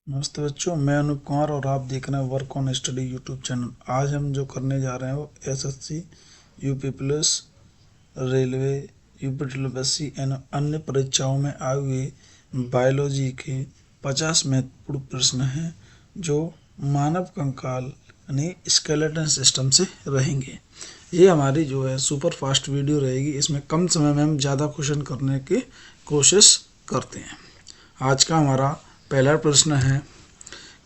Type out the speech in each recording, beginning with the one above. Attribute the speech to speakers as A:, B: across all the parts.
A: नमस्ते बच्चों, मैं अनूप कुमार और आप देख रहे हैं work on study YouTube channel. आज हम जो करने जा रहे हैं वो SSC, UP police, railway, UP triple and अन्य परीक्षाओं में आए हुए बायोलॉजी के 50 महत्वपूर्ण प्रश्न हैं जो मानव कंकाल यानी स्केलेटन सिस्टम से रहेंगे। ये हमारी जो है सुपर फास्ट वीडियो रहेगी। इसमें कम समय में हम ज़्यादा क्वेश्चन करने की कोशिश करते हैं। आज का हमारा पहला प्रश्न है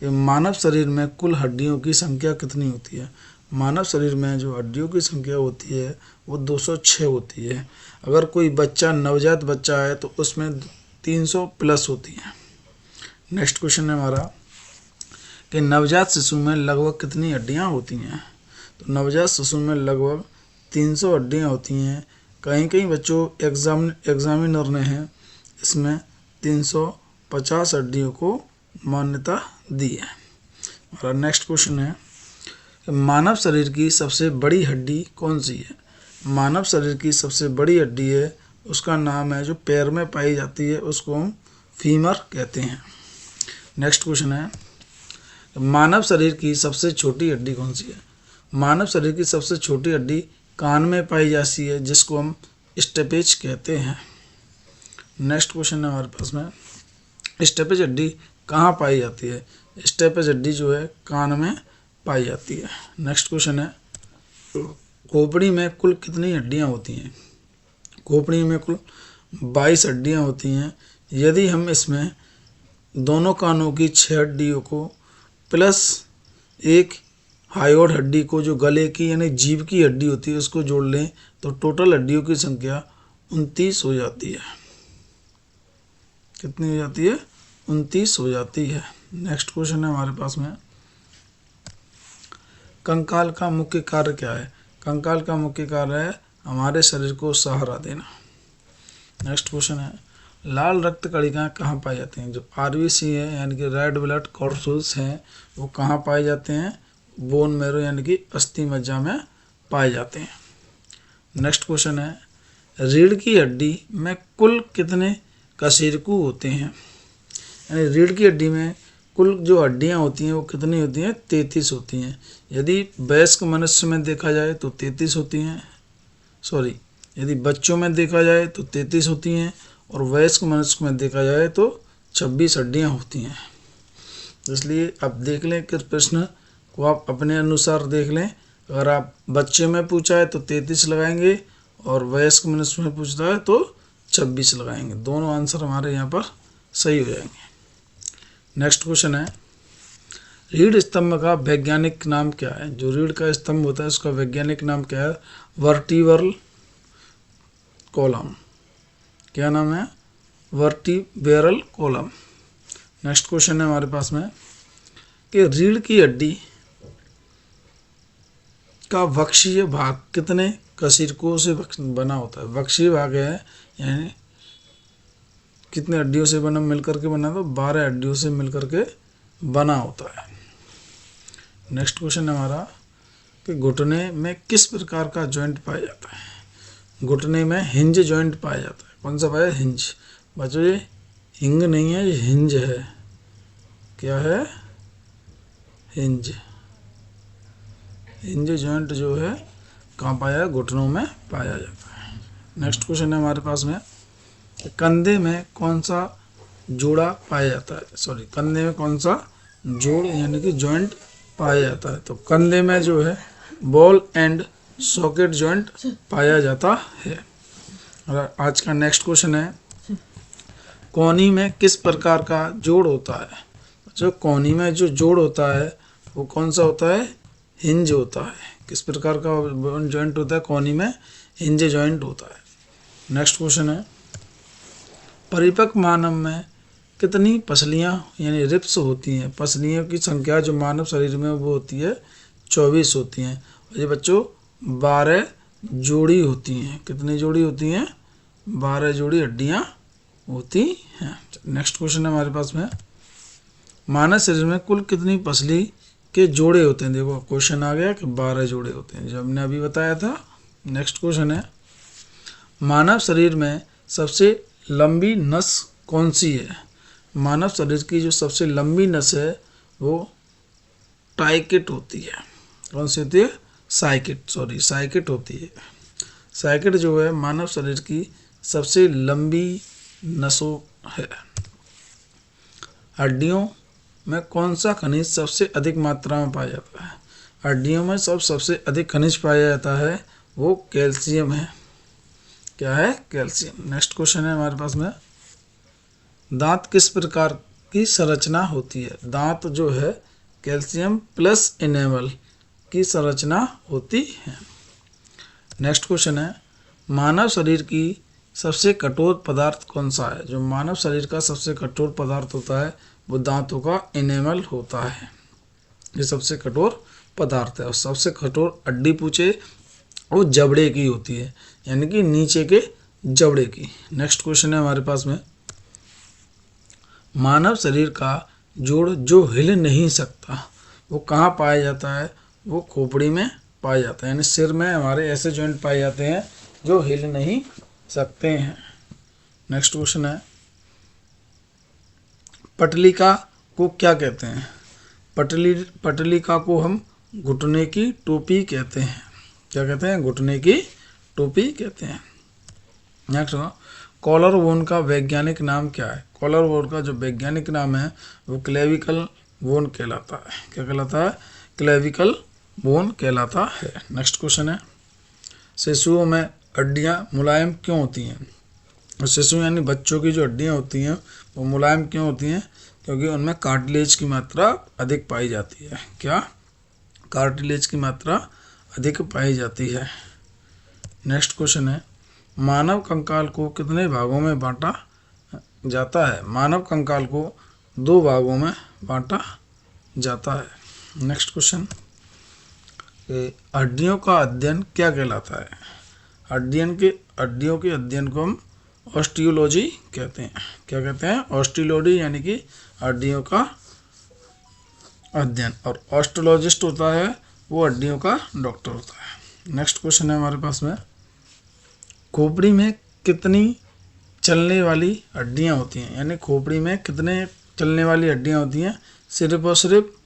A: कि मानव शरीर में कुल हड्डियों की संख्या कितनी होती है। मानव शरीर में जो हड्डियों की संख्या होती है वो 206 होती है। अगर कोई बच्चा नवजात बच्चा है तो उसमें 300 प्लस होती है। नेक्स्ट क्वेश्चन है हमारा कि नवजात शिशु में लगभग कितनी हड्डियां होती हैं। तो नवजात शिशु में लगभग 300 हड्डियां होती हैं। कहीं कहीं बच्चों एग्जामिनर ने है इसमें 350 हड्डियों को मान्यता दी है। हमारा नेक्स्ट क्वेश्चन है कि मानव शरीर की सबसे बड़ी हड्डी कौन सी है। मानव शरीर की सबसे बड़ी हड्डी है, उसका नाम है जो पैर में पाई जाती है, उसको हम फीमर कहते हैं। नेक्स्ट क्वेश्चन है मानव शरीर की सबसे छोटी हड्डी कौन सी है। मानव शरीर की सबसे छोटी हड्डी कान में पाई जाती है, जिसको हम स्टेपेज कहते हैं। नेक्स्ट क्वेश्चन है हमारे पास में स्टेपेज हड्डी कहाँ पाई जाती है। स्टेपेज हड्डी जो है कान में पाई जाती है। नेक्स्ट क्वेश्चन है खोपड़ी में कुल कितनी हड्डियाँ होती हैं। खोपड़ी में कुल 22 हड्डियाँ होती हैं। यदि हम इसमें दोनों कानों की 6 हड्डियों को प्लस एक हायोड हड्डी को जो गले की यानी जीभ की हड्डी होती है उसको जोड़ लें तो टोटल हड्डियों की संख्या 29 हो जाती है। कितनी हो जाती है? 29 हो जाती है। नेक्स्ट क्वेश्चन है हमारे पास में कंकाल का मुख्य कार्य क्या है। कंकाल का मुख्य कार्य है हमारे शरीर को सहारा देना। नेक्स्ट क्वेश्चन है लाल रक्त कणिकाएं कहाँ पाई जाती हैं। जो आरबीसी है यानी कि रेड ब्लड कॉर्पसूल्स हैं वो कहाँ पाए जाते हैं। बोन मैरो यानी कि अस्थि मज्जा में पाए जाते हैं। नेक्स्ट क्वेश्चन है रीढ़ की हड्डी में कुल कितने कशेरुकी होते हैं। यानी रीढ़ की हड्डी में कुल जो हड्डियां होती हैं वो कितनी होती हैं। 33 होती हैं। यदि वयस्क मनुष्य में देखा जाए तो 33 होती हैं। यदि बच्चों में देखा जाए तो 33 होती हैं और वयस्क मनुष्य में देखा जाए तो 26 हड्डियां होती हैं। इसलिए आप देख लें कि प्रश्न को आप अपने अनुसार देख लें। अगर आप बच्चे में पूछा है तो 33 लगाएंगे और वयस्क मनुष्य में पूछता है तो 26 लगाएंगे। दोनों आंसर हमारे यहाँ पर सही हो जाएंगे। नेक्स्ट क्वेश्चन है रीढ़ स्तंभ का वैज्ञानिक नाम क्या है। जो रीढ़ का स्तंभ होता है उसका वैज्ञानिक नाम क्या है। Vertebral column. क्या नाम है? Vertebral column. नेक्स्ट क्वेश्चन है हमारे पास में कि रीढ़ की हड्डी का वक्षीय भाग कितने कशेरुकों से बना होता है। वक्षीय भाग है यानी कितने हड्डियों से बना मिलकर के बना तो 12 हड्डियों से मिलकर के बना होता है। नेक्स्ट क्वेश्चन है हमारा कि घुटने में किस प्रकार का जॉइंट पाया जाता है। घुटने में हिंज जॉइंट पाया जाता है। कौन सा पाया? हिंज। बच्चों ये हिंग नहीं है, ये हिंज है। क्या है? हिंज। हिंज जॉइंट जो है कहाँ पाया? घुटनों में पाया जाता है। नेक्स्ट क्वेश्चन है हमारे पास में कंधे में कौन सा जोड़ा पाया जाता है। कंधे में कौन सा जोड़ यानी कि जॉइंट पाया जाता है। तो कंधे में जो है बॉल एंड सॉकेट जॉइंट पाया जाता है। और आज का नेक्स्ट क्वेश्चन है कोहनी में किस प्रकार का जोड़ होता है। जो कोहनी में जो जोड़ होता है वो कौन सा होता है? हिंज होता है। किस प्रकार का जॉइंट होता है? कोहनी में हिंज जॉइंट होता है। नेक्स्ट क्वेश्चन है परिपक्व मानव में कितनी पसलियाँ यानी रिप्स होती हैं। पसलियों की संख्या जो मानव शरीर में वो होती है 24 होती हैं। और ये बच्चों 12 जोड़ी होती हैं। कितनी जोड़ी होती हैं? 12 जोड़ी हड्डियाँ होती हैं। नेक्स्ट क्वेश्चन है हमारे पास में मानव शरीर में कुल कितनी पसली के जोड़े होते हैं। देखो क्वेश्चन आ गया कि 12 जोड़े होते हैं जो हमने अभी बताया था। नेक्स्ट क्वेश्चन है मानव शरीर में सबसे लंबी नस कौन सी है। मानव शरीर की जो सबसे लंबी नस है वो टाइकिट होती है। कौन सी होती है? साइकिट होती है। साइकिट जो है मानव शरीर की सबसे लंबी नसों है। हड्डियों में कौन सा खनिज सबसे अधिक मात्रा में पाया जाता है? हड्डियों में सबसे अधिक खनिज पाया जाता है वो कैल्शियम है। क्या है? कैल्शियम। नेक्स्ट क्वेश्चन है हमारे पास में, दांत किस प्रकार की संरचना होती है? दांत जो है कैल्शियम प्लस इनेमल की संरचना होती है। नेक्स्ट क्वेश्चन है, मानव शरीर की सबसे कठोर पदार्थ कौन सा है? जो मानव शरीर का सबसे कठोर पदार्थ होता है वो दांतों का इनेमल होता है। ये सबसे कठोर पदार्थ है। और सबसे कठोर हड्डी पूछे वो जबड़े की होती है, यानी कि नीचे के जबड़े की। नेक्स्ट क्वेश्चन है हमारे पास में, मानव शरीर का जोड़ जो हिल नहीं सकता वो कहाँ पाया जाता है? वो खोपड़ी में पाया जाता है। यानी सिर में हमारे ऐसे जॉइंट पाए जाते हैं जो हिल नहीं सकते हैं। नेक्स्ट क्वेश्चन है, पटलिका को क्या कहते हैं? पटलिका को हम घुटने की टोपी कहते हैं। क्या कहते हैं? घुटने की टोपी कहते हैं। नेक्स्ट, कॉलर बोन का वैज्ञानिक नाम क्या है? कॉलर बोन का जो वैज्ञानिक नाम है वो क्लेविकल बोन कहलाता है। क्या कहलाता है? क्लेविकल बोन कहलाता है। नेक्स्ट क्वेश्चन है, शिशुओं में हड्डियां मुलायम क्यों होती हैं? और शिशु यानी बच्चों की जो हड्डियां होती हैं वो मुलायम क्यों होती हैं? क्योंकि उनमें कार्टिलेज की मात्रा अधिक पाई जाती है। क्या? कार्टिलेज की मात्रा अधिक पाई जाती है। नेक्स्ट क्वेश्चन है, मानव कंकाल को कितने भागों में बांटा जाता है? मानव कंकाल को 2 भागों में बांटा जाता है। नेक्स्ट क्वेश्चन, हड्डियों का अध्ययन क्या कहलाता है? हड्डियों के अध्ययन को हम ऑस्टियोलॉजी कहते हैं। क्या कहते हैं? ऑस्टियोलॉजी, यानी कि हड्डियों का अध्ययन। और ऑस्टोलॉजिस्ट होता है वो हड्डियों का डॉक्टर होता है। नेक्स्ट क्वेश्चन है हमारे पास में, खोपड़ी में कितनी चलने वाली हड्डियां होती हैं? यानी खोपड़ी में कितने चलने वाली हड्डियां होती हैं? सिर्फ और सिर्फ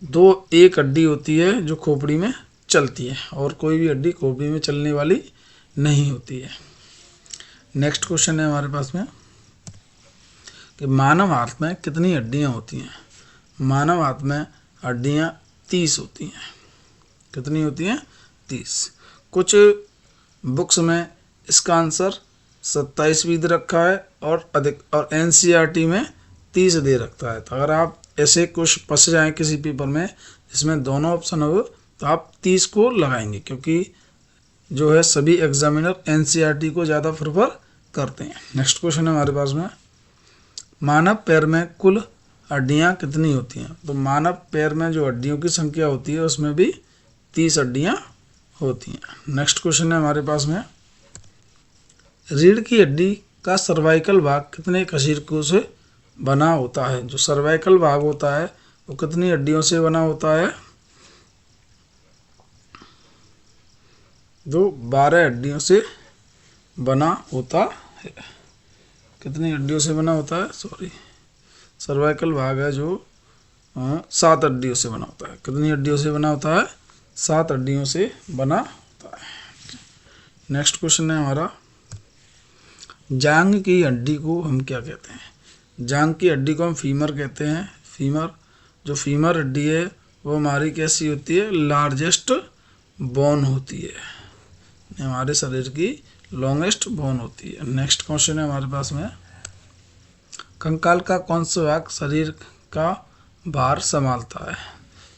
A: 1 हड्डी होती है जो खोपड़ी में चलती है, और कोई भी हड्डी खोपड़ी में चलने वाली नहीं होती है। नेक्स्ट क्वेश्चन है हमारे पास में कि मानव हाथ में कितनी हड्डियां होती हैं? मानव हाथ में हड्डियां 30 होती हैं। कितनी होती हैं? 30। कुछ बुक्स में इसका आंसर 27 भी दे रखा है और एनसीईआरटी में 30 दे रखा है। तो अगर आप ऐसे कुछ फंस जाएं किसी पेपर में जिसमें दोनों ऑप्शन हो तो आप 30 को लगाएंगे, क्योंकि जो है सभी एग्जामिनर एनसीईआरटी को ज़्यादा प्रेफर करते हैं। नेक्स्ट क्वेश्चन है हमारे पास में, मानव पैर में कुल हड्डियां कितनी होती हैं? तो मानव पैर में जो हड्डियों की संख्या होती है उसमें भी 30 हड्डियां होती हैं। नेक्स्ट क्वेश्चन है हमारे पास में, रीढ़ की हड्डी का सर्वाइकल भाग कितने कशेरुकों से बना होता है? जो सर्वाइकल भाग होता है वो कितनी हड्डियों से बना होता है? जो 12 हड्डियों से बना होता है। कितनी हड्डियों से बना होता है? सर्वाइकल भाग है जो 7 हड्डियों से बना होता है। कितनी हड्डियों से बना होता है? 7 हड्डियों से बना होता है। नेक्स्ट क्वेश्चन है हमारा, जांघ की हड्डी को हम क्या कहते हैं? जांघ की हड्डी को हम फीमर कहते हैं। जो फीमर हड्डी है वो हमारी कैसी होती है? लार्जेस्ट बोन होती है, हमारे शरीर की लॉन्गेस्ट बोन होती है। नेक्स्ट क्वेश्चन है हमारे पास में, कंकाल का कौन सा भाग शरीर का भार संभालता है?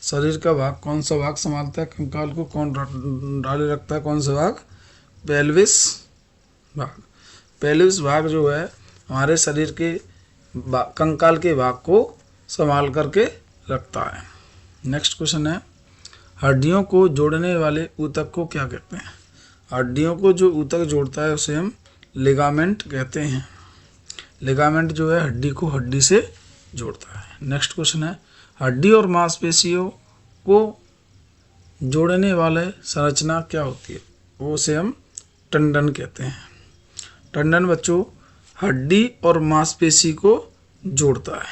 A: शरीर का भाग कौन सा भाग संभालता है? कंकाल को कौन डाले रखता है? कौन सा भाग? पेल्विस भाग। पेल्विस भाग जो है हमारे शरीर के कंकाल के भाग को संभाल करके रखता है। नेक्स्ट क्वेश्चन है, हड्डियों को जोड़ने वाले ऊतक को क्या कहते हैं? हड्डियों को जो ऊतक जोड़ता है उसे हम लिगामेंट कहते हैं। लिगामेंट जो है हड्डी को हड्डी से जोड़ता है। नेक्स्ट क्वेश्चन है, हड्डी और मांसपेशियों को जोड़ने वाले संरचना क्या होती है? वो उसे हम टंडन कहते हैं। टंडन बच्चों हड्डी और मांसपेशी को जोड़ता है,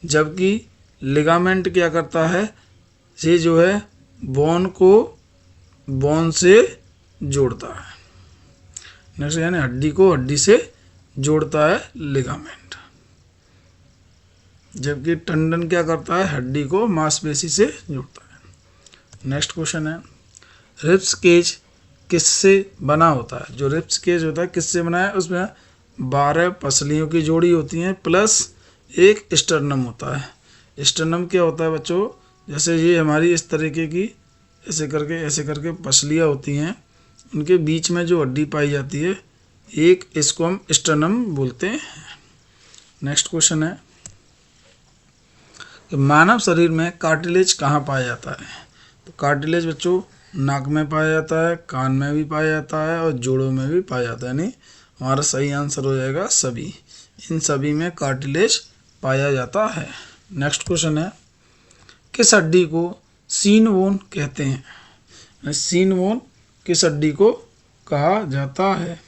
A: जबकि लिगामेंट क्या करता है, ये जो है बोन को बोन से जोड़ता है। नेक्स्ट यानी हड्डी को हड्डी से जोड़ता है लिगामेंट, जबकि टेंडन क्या करता है, हड्डी को मांसपेशी से जोड़ता है। नेक्स्ट क्वेश्चन है, रिब्स केज किससे बना होता है? जो रिब्स केज होता है किससे बना है? उसमें 12 पसलियों की जोड़ी होती हैं प्लस एक स्टर्नम होता है। स्टर्नम क्या होता है बच्चों, जैसे ये हमारी इस तरीके की ऐसे करके पसलियाँ होती हैं, उनके बीच में जो हड्डी पाई जाती है एक, इसको हम स्टर्नम बोलते हैं। नेक्स्ट क्वेश्चन है कि मानव शरीर में कार्टिलेज कहाँ पाया जाता है? तो कार्टिलेज बच्चों नाक में पाया जाता है, कान में भी पाया जाता है और जोड़ों में भी पाया जाता है। यानी हमारा सही आंसर हो जाएगा सभी, इन सभी में कार्टिलेज पाया जाता है। नेक्स्ट क्वेश्चन है, किस हड्डी को सीन बोन कहते हैं? सीन बोन किस हड्डी को कहा जाता है?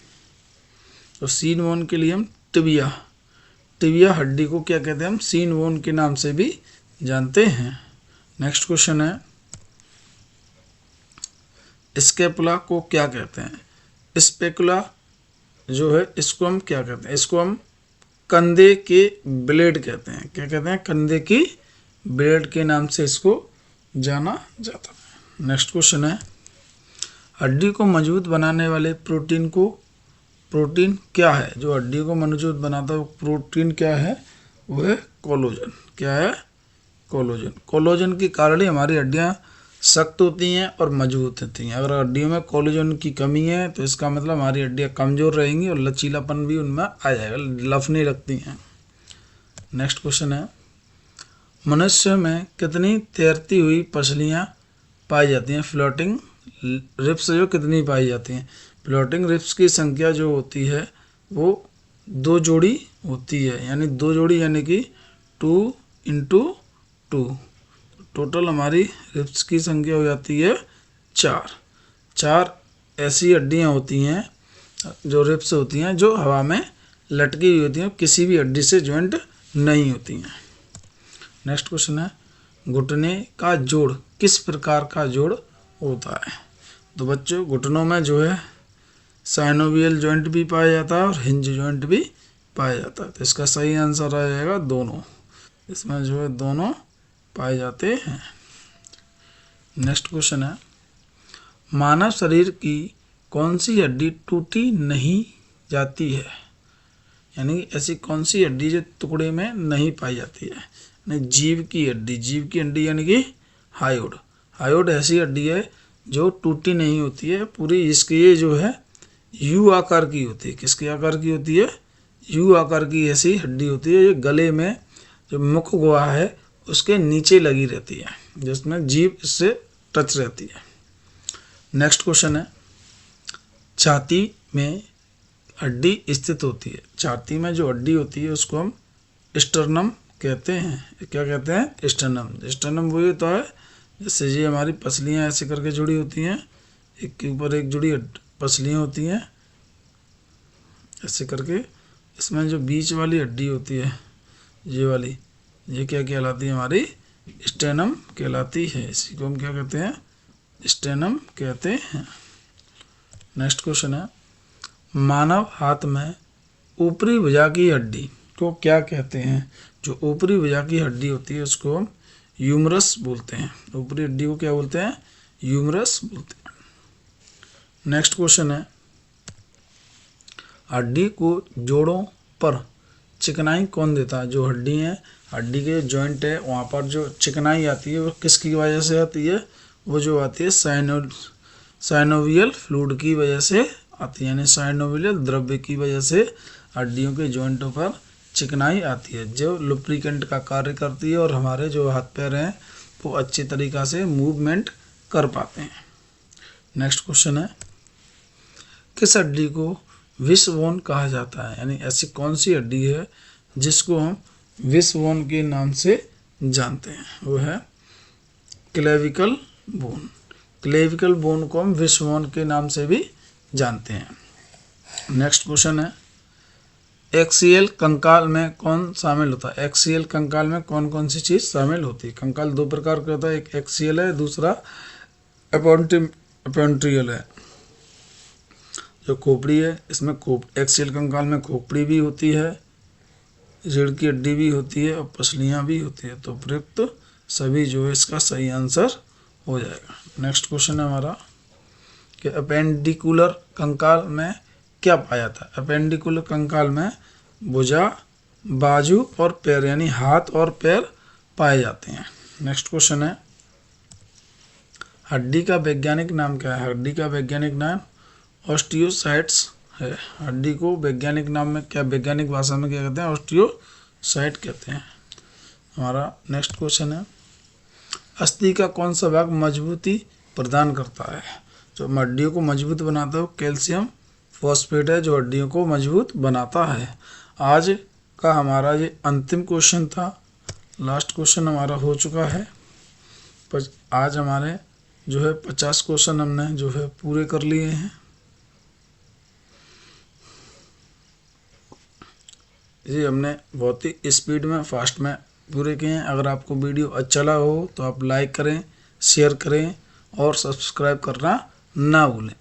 A: तो सीन बोन के लिए हम टिबिया हड्डी को क्या कहते हैं? हम सीन बोन के नाम से भी जानते हैं। नेक्स्ट क्वेश्चन है, स्कैपुला को क्या कहते हैं? स्पेकुला जो है इसको हम क्या कहते हैं? इसको हम कंधे के ब्लेड कहते हैं। क्या कहते हैं? कंधे की ब्लेड के नाम से इसको जाना जाता है। नेक्स्ट क्वेश्चन है, हड्डी को मजबूत बनाने वाले प्रोटीन क्या है? जो हड्डी को मजबूत बनाता है वो प्रोटीन क्या है? वो है कोलेजन। क्या है? कोलेजन। कोलेजन के कारण ही हमारी हड्डियाँ सख्त होती हैं और मजबूत होती हैं। अगर हड्डियों में कोलेजन की कमी है तो इसका मतलब हमारी हड्डियाँ कमज़ोर रहेंगी और लचीलापन भी उनमें आ जाएगा, लफने लगती हैं। नेक्स्ट क्वेश्चन है, मनुष्य में कितनी तैरती हुई पसलियाँ पाई जाती हैं? फ्लोटिंग रिब्स जो कितनी पाई जाती हैं? फ्लोटिंग रिब्स की संख्या जो होती है वो 2 जोड़ी होती है, यानी 2 जोड़ी यानी कि 2 × 2। टोटल हमारी रिब्स की संख्या हो जाती है 4 ऐसी हड्डियाँ होती हैं जो रिब्स होती हैं जो हवा में लटकी हुई होती हैं, किसी भी हड्डी से ज्वाइंट नहीं होती हैं। नेक्स्ट क्वेश्चन है, घुटने का जोड़ किस प्रकार का जोड़ होता है? तो बच्चों घुटनों में जो है साइनोवियल जॉइंट भी पाया जाता है और हिंज जॉइंट भी पाया जाता है। तो इसका सही आंसर आ जाएगा दोनों, इसमें जो है दोनों पाए जाते हैं। नेक्स्ट क्वेश्चन है, मानव शरीर की कौन सी हड्डी टूटी नहीं जाती है? यानी ऐसी कौन सी हड्डी जो टुकड़े में नहीं पाई जाती है? यानी जीव की हड्डी यानी कि हायोड ऐसी हड्डी है जो टूटी नहीं होती है पूरी। इसकी ये जो है यू आकार की होती है। किसके आकार की होती है? यू आकार की ऐसी हड्डी होती है। ये गले में जो मुख गुहा है उसके नीचे लगी रहती है, जिसमें जीभ इससे टच रहती है। नेक्स्ट क्वेश्चन है, छाती में हड्डी स्थित होती है। छाती में जो हड्डी होती है उसको हम स्टर्नम कहते हैं। क्या कहते हैं? स्टर्नम वही होता है जिससे ये हमारी पसलियाँ ऐसे करके जुड़ी होती हैं, एक के ऊपर एक जुड़ी पसलियाँ होती हैं ऐसे करके। इसमें जो बीच वाली हड्डी होती है ये वाली, ये क्या कहलाती है? हमारी स्टेनम कहलाती है। इसी को हम क्या कहते हैं? स्टेनम कहते हैं। नेक्स्ट क्वेश्चन है, मानव हाथ में ऊपरी भुजा की हड्डी को क्या कहते हैं? जो ऊपरी भुजा की हड्डी होती है उसको हम ह्यूमरस बोलते हैं। ऊपरी हड्डी को क्या बोलते हैं? ह्यूमरस बोलते हैं। नेक्स्ट क्वेश्चन है, हड्डी को जोड़ों पर चिकनाई कौन देता है? जो हड्डी है, हड्डी के जॉइंट है, वहाँ पर जो चिकनाई आती है वो किसकी वजह से आती है? वो जो आती है साइनोवियल फ्लूइड की वजह से आती है, यानी साइनोवियल द्रव्य की वजह से हड्डियों के जॉइंटों पर चिकनाई आती है, जो लुब्रिकेंट का कार्य करती है और हमारे जो हाथ पैर हैं वो अच्छी तरीक़ा से मूवमेंट कर पाते हैं। नेक्स्ट क्वेश्चन है, किस हड्डी को विश्वबोन कहा जाता है? यानी ऐसी कौन सी हड्डी है जिसको हम विश्वबोन के नाम से जानते हैं? वो है क्लेविकल बोन। क्लेविकल बोन को हम विश्वबोन के नाम से भी जानते हैं। नेक्स्ट क्वेश्चन है, एक्सियल कंकाल में कौन शामिल होता है? एक्सियल कंकाल में कौन कौन सी चीज़ शामिल होती है? कंकाल दो प्रकार का होता है, एक एक्सियल है, दूसरा अपोन्ट्रियल है। जो खोपड़ी है इसमें एक्सियल कंकाल में खोपड़ी भी होती है, रीढ़ की हड्डी भी होती है और पसलियाँ भी होती है। तो प्रयुक्त सभी जो है इसका सही आंसर हो जाएगा। नेक्स्ट क्वेश्चन है हमारा कि अपेंडिकुलर कंकाल में क्या पाया जाता है? अपेंडिकुलर कंकाल में भुजा, बाजू और पैर यानी हाथ और पैर पाए जाते हैं। नेक्स्ट क्वेश्चन है हड्डी का वैज्ञानिक नाम क्या है? हड्डी का वैज्ञानिक नाम ऑस्टियोसाइट्स है। हड्डी को वैज्ञानिक नाम में क्या, वैज्ञानिक भाषा में क्या कहते हैं? ऑस्टियोसाइट कहते हैं। हमारा नेक्स्ट क्वेश्चन है अस्थि का कौन सा भाग मजबूती प्रदान करता है? जो हड्डियों को मजबूत बनाता है वो कैल्शियम फॉस्फेट है, जो हड्डियों को मजबूत बनाता है। आज का हमारा ये अंतिम क्वेश्चन था, लास्ट क्वेश्चन हमारा हो चुका है। आज हमारे जो है 50 क्वेश्चन हमने जो है पूरे कर लिए हैं। ये हमने बहुत ही स्पीड में, फास्ट में पूरे किए हैं। अगर आपको वीडियो अच्छा लगा हो तो आप लाइक करें, शेयर करें और सब्सक्राइब करना ना भूलें।